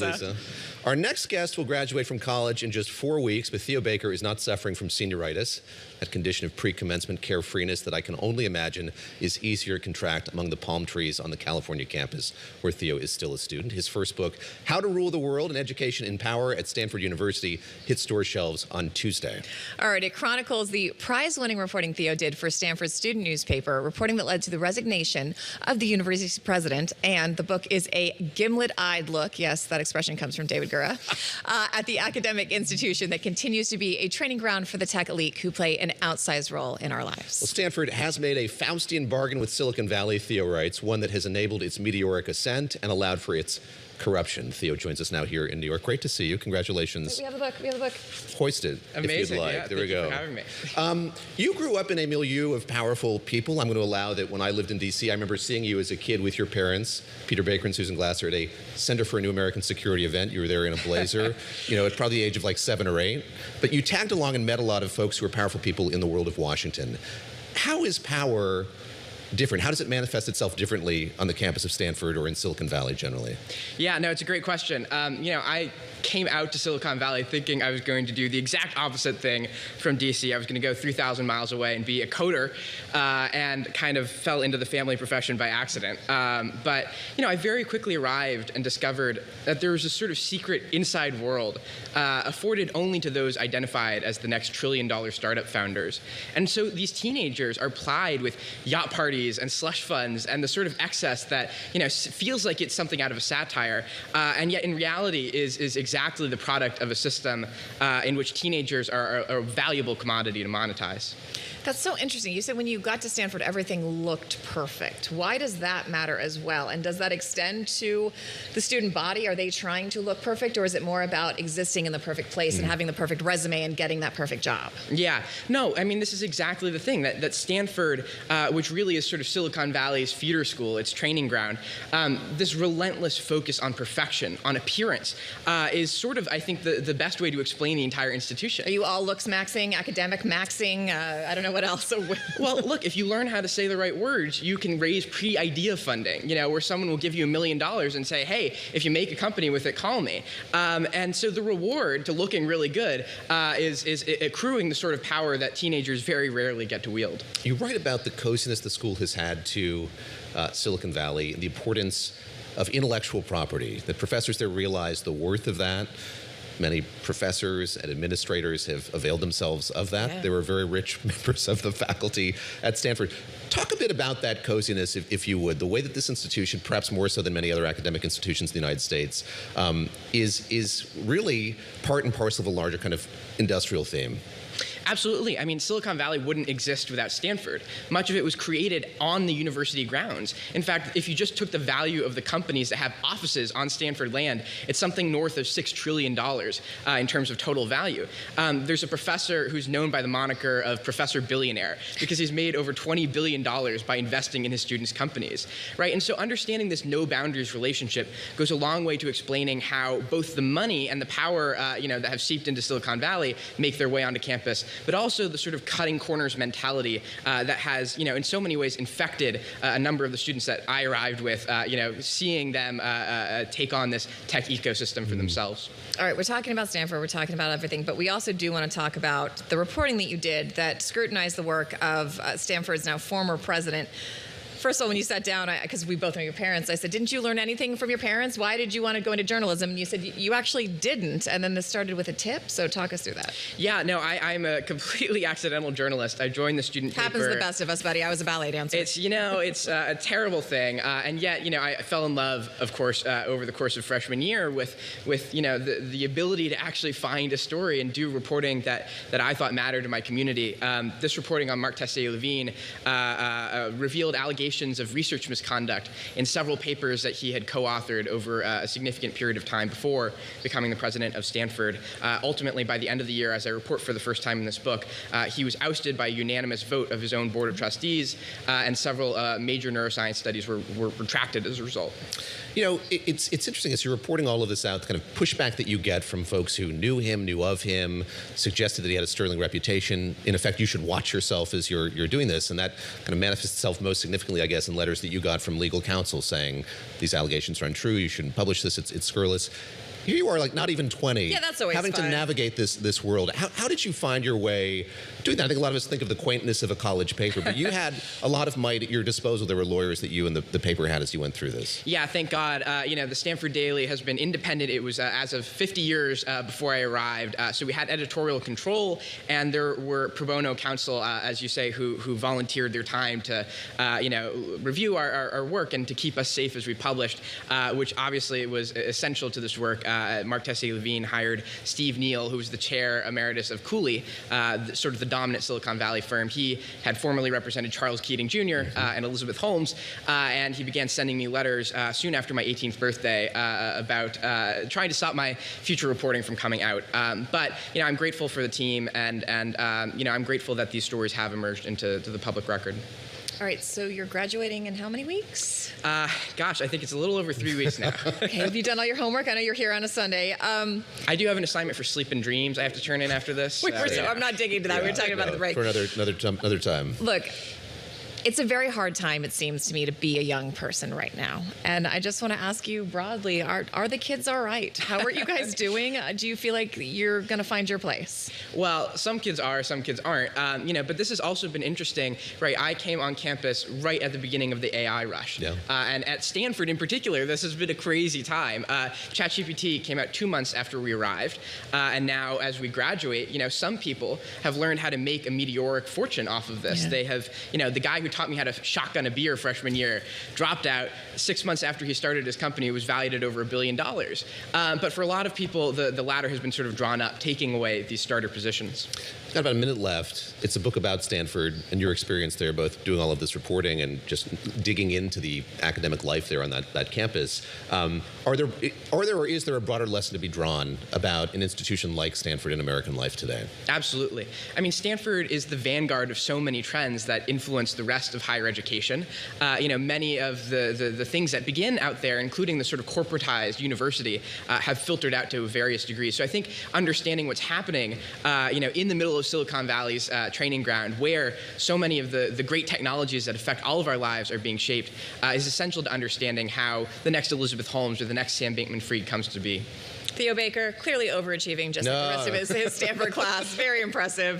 Lisa. Our next guest will graduate from college in just 4 weeks, but Theo Baker is not suffering from senioritis, that condition of pre-commencement carefreeness that I can only imagine is easier to contract among the palm trees on the California campus, where Theo is still a student. His first book, How to Rule the World, An Education in Power at Stanford University, hits store shelves on Tuesday. All right, it chronicles the prize-winning reporting Theo did for Stanford's student newspaper, reporting that led to the resignation of the university's president, and the book is a gimlet-eyed look, yes, that expression comes from David Gura, at the academic institution that continues to be a training ground for the tech elite who play an outsized role in our lives. Well, Stanford has made a Faustian bargain with Silicon Valley, Theo writes, one that has enabled its meteoric ascent and allowed for its corruption. Theo joins us now here in New York. Great to see you. Congratulations. We have the book. We have the book. Hoist it, amazing, if you'd like. Yeah, there we go. Thank you for having me. You grew up in a milieu of powerful people. I'm going to allow that when I lived in D.C., I remember seeing you as a kid with your parents, Peter Baker and Susan Glasser, at a Center for a New American Security event. You were there in a blazer, at probably the age of like 7 or 8. But you tagged along and met a lot of folks who were powerful people in the world of Washington. How is power different? How does it manifest itself differently on the campus of Stanford or in Silicon Valley generally? Yeah, no, it's a great question. I came out to Silicon Valley thinking I was going to do the exact opposite thing from DC. I was going to go 3,000 miles away and be a coder, and kind of fell into the family profession by accident. But I very quickly arrived and discovered that there was a sort of secret inside world afforded only to those identified as the next trillion-dollar startup founders. And so these teenagers are plied with yacht parties and slush funds and the sort of excess that feels like it's something out of a satire, and yet in reality is exactly the product of a system in which teenagers are a valuable commodity to monetize. That's so interesting. You said when you got to Stanford, everything looked perfect. Why does that matter as well? And does that extend to the student body? Are they trying to look perfect, or is it more about existing in the perfect place and having the perfect resume and getting that perfect job? Yeah. No, I mean, this is exactly the thing, that Stanford, which really is sort of Silicon Valley's feeder school, its training ground, this relentless focus on perfection, on appearance, is sort of, I think, the best way to explain the entire institution. Are you all looks maxing, academic maxing? I don't know what else. Well, look, if you learn how to say the right words, you can raise pre-idea funding, where someone will give you $1 million and say, hey, if you make a company with it, call me. And so the reward to looking really good is accruing the sort of power that teenagers very rarely get to wield. You write about the coziness the school has had to Silicon Valley, the importance of intellectual property, that professors there realize the worth of that. Many professors and administrators have availed themselves of that. Yeah. They were very rich members of the faculty at Stanford. Talk a bit about that coziness, if you would, the way that this institution, perhaps more so than many other academic institutions in the United States, is really part and parcel of a larger kind of industrial theme. Absolutely. I mean, Silicon Valley wouldn't exist without Stanford. Much of it was created on the university grounds. In fact, if you just took the value of the companies that have offices on Stanford land, it's something north of $6 trillion in terms of total value. There's a professor who's known by the moniker of Professor Billionaire because he's made over $20 billion by investing in his students' companies, right? And so understanding this no boundaries relationship goes a long way to explaining how both the money and the power that have seeped into Silicon Valley make their way onto campus, but also the sort of cutting corners mentality that has, in so many ways infected a number of the students that I arrived with, seeing them take on this tech ecosystem for themselves. All right, we're talking about Stanford, we're talking about everything, but we also do want to talk about the reporting that you did that scrutinized the work of Stanford's now former president. First of all, when you sat down, because we both know your parents, I said, didn't you learn anything from your parents? Why did you want to go into journalism? And you said you actually didn't, and then this started with a tip, so talk us through that. Yeah, no, I'm a completely accidental journalist. I joined the student paper. Happens to the best of us, buddy. I was a ballet dancer. It's, it's a terrible thing, and yet, I fell in love, of course, over the course of freshman year with the ability to actually find a story and do reporting that I thought mattered to my community. This reporting on Mark Tessier-Levine revealed allegations of research misconduct in several papers that he had co-authored over a significant period of time before becoming the president of Stanford. Ultimately, by the end of the year, as I report for the first time in this book, he was ousted by a unanimous vote of his own board of trustees, and several major neuroscience studies were retracted as a result. It's interesting as you're reporting all of this out, the kind of pushback that you get from folks who knew him, knew of him, suggested that he had a sterling reputation. In effect, you should watch yourself as you're doing this, and that kind of manifests itself most significantly, I guess, in letters that you got from legal counsel saying these allegations are untrue, you shouldn't publish this, it's scurrilous. here you are, like not even 20. Yeah, that's always having fun. to navigate this world. How did you find your way doing that? I think a lot of us think of the quaintness of a college paper, but you had a lot of might at your disposal. There were lawyers that you and the paper had as you went through this. Yeah, thank God. The Stanford Daily has been independent. It was as of 50 years before I arrived. So we had editorial control, and there were pro bono counsel, as you say, who volunteered their time to, review our work and to keep us safe as we published, which obviously was essential to this work. Mark Tessier-Levine hired Steve Neal, who was the chair emeritus of Cooley, sort of the dominant Silicon Valley firm. He had formerly represented Charles Keating Jr. And Elizabeth Holmes, and he began sending me letters soon after my 18th birthday about trying to stop my future reporting from coming out. But I'm grateful for the team, and I'm grateful that these stories have emerged into the public record. All right, so you're graduating in how many weeks? Gosh, I think it's a little over 3 weeks now. Okay, have you done all your homework? I know you're here on a Sunday. I do have an assignment for Sleep and Dreams I have to turn in after this. I'm not digging into that. We were talking about it at the break. For another time. Look, it's a very hard time, it seems to me, to be a young person right now. And I just want to ask you broadly, are the kids all right? How are you guys doing? Do you feel like you're going to find your place? Well, some kids are, some kids aren't. But this has also been interesting, right? I came on campus right at the beginning of the AI rush. Yeah. And at Stanford in particular, this has been a crazy time. ChatGPT came out 2 months after we arrived. And now as we graduate, some people have learned how to make a meteoric fortune off of this. Yeah. They have, the guy who taught me how to shotgun a beer freshman year dropped out 6 months after he started his company. It was valued at over $1 billion. But for a lot of people, the ladder has been sort of drawn up, taking away these starter positions. We've got about a minute left. It's a book about Stanford and your experience there, both doing all of this reporting and just digging into the academic life there on that campus. Are there or is there a broader lesson to be drawn about an institution like Stanford in American life today? Absolutely. I mean, Stanford is the vanguard of so many trends that influence the rest of higher education. Many of the things that begin out there, including the sort of corporatized university, have filtered out to various degrees. So I think understanding what's happening, in the middle of Silicon Valley's training ground, where so many of the great technologies that affect all of our lives are being shaped, is essential to understanding how the next Elizabeth Holmes or the next Sam Bankman-Fried comes to be. Theo Baker, clearly overachieving, just like the rest of his Stanford class. Very impressive.